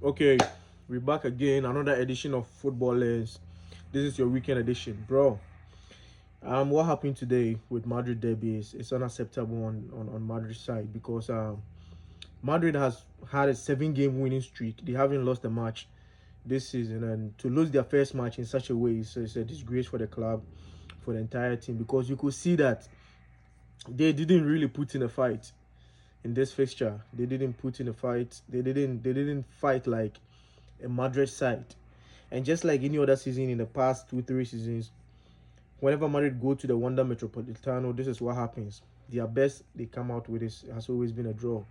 Okay, we're back again. Another edition of Footballers. This is your weekend edition, bro. What happened today with Madrid derby is it's unacceptable on Madrid's side because Madrid has had a 7-game winning streak. They haven't lost a match this season, and to lose their first match in such a way is a disgrace for the club, for the entire team, because you could see that they didn't really put in a fight in this fixture. They didn't put in a fight. They didn't fight like a Madrid side. And just like any other season in the past 2-3 seasons, whenever Madrid go to the Wanda Metropolitano, this is what happens. Their best they come out with has always been a draw.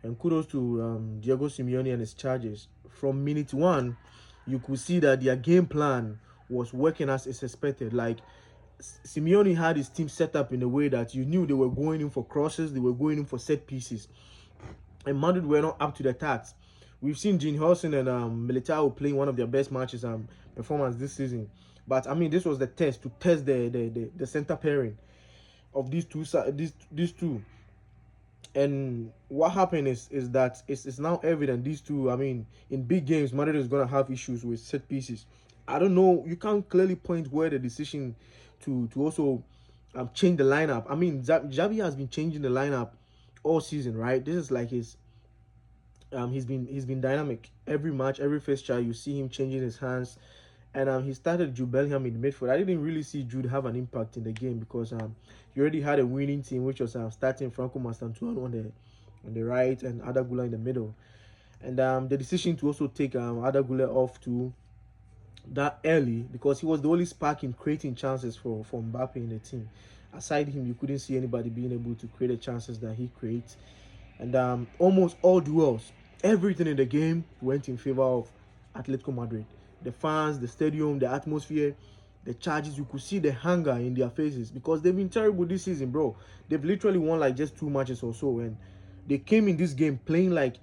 And kudos to Diego Simeone and his charges. From minute one, you could see that their game plan was working as expected. Like, Simeone had his team set up in a way that you knew they were going in for crosses, they were going in for set pieces, and Madrid were not up to the task. We've seen Gene Hudson and Militao playing one of their best matches performance this season. But I mean, this was the test to test the center pairing of these two. And what happened is that it's now evident these two. I mean, in big games, Madrid is gonna have issues with set pieces. I don't know. You can't clearly point where the decision to also change the lineup. I mean, Xavi has been changing the lineup all season, right? This is like he's been dynamic every match, every fixture. You see him changing his hands, and he started Jude Bellingham in midfield. I didn't really see Jude have an impact in the game because he already had a winning team, which was starting Franco Mastantuano on the right and Arda Güler in the middle, and the decision to also take Arda Güler off to that early because he was the only spark in creating chances for Mbappe in the team. Aside him, you couldn't see anybody being able to create the chances that he creates. And almost all duels, everything in the game went in favor of Atletico Madrid. The fans, the stadium, the atmosphere, the charges, you could see the hunger in their faces because they've been terrible this season, bro. They've literally won like just 2 matches or so, and they came in this game playing like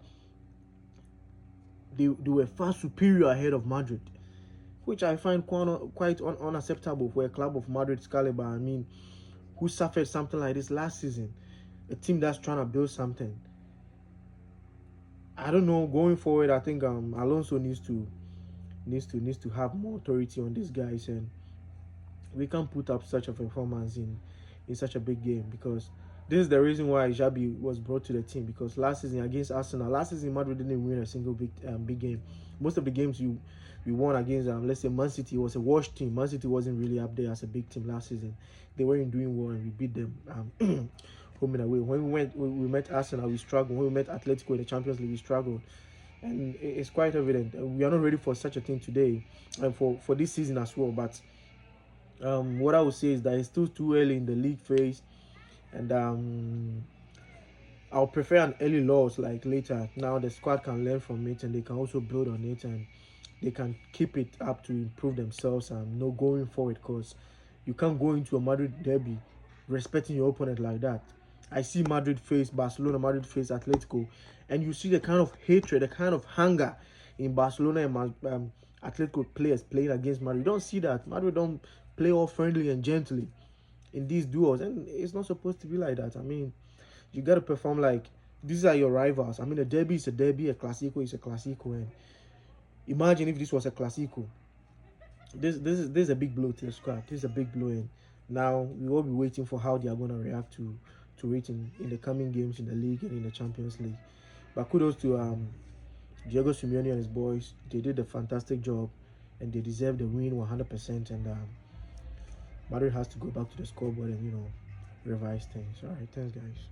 they were far superior ahead of Madrid, which I find quite unacceptable for a club of Madrid's caliber. I mean, who suffered something like this last season? A team that's trying to build something. I don't know. Going forward, I think Alonso needs to have more authority on these guys, and we can't put up such a performance in such a big game because this is the reason why Xabi was brought to the team. Because last season against Arsenal, Madrid didn't win a single big game. Most of the games we won against let's say Man City was a wash team. Man City wasn't really up there as a big team last season. They weren't doing well, and we beat them home and away. When we met Arsenal, we struggled. When we met Atletico in the Champions League, we struggled. And it's quite evident we are not ready for such a thing today, and for this season as well. But what I would say is that it's still too early in the league phase, and I'll prefer an early loss like later. Now the squad can learn from it, and they can also build on it, and they can keep it up to improve themselves and no going forward, because you can't go into a Madrid derby respecting your opponent like that. I see Madrid face Barcelona, Madrid face Atletico, and you see the kind of hatred, the kind of hunger in Barcelona and Atletico players playing against Madrid. You don't see that. Madrid don't play all friendly and gently in these duels, and it's not supposed to be like that. I mean, you got to perform like these are your rivals. I mean, a derby is a derby, a Clasico is a Clasico, and imagine if this was a Clasico. This is a big blow to the squad. This is a big blow, and now we will be waiting for how they are going to react to it in the coming games in the league and in the Champions League. But kudos to Diego Simeone and his boys. They did a fantastic job, and they deserve the win 100%. And Madrid has to go back to the scoreboard and revise things. All right, thanks guys.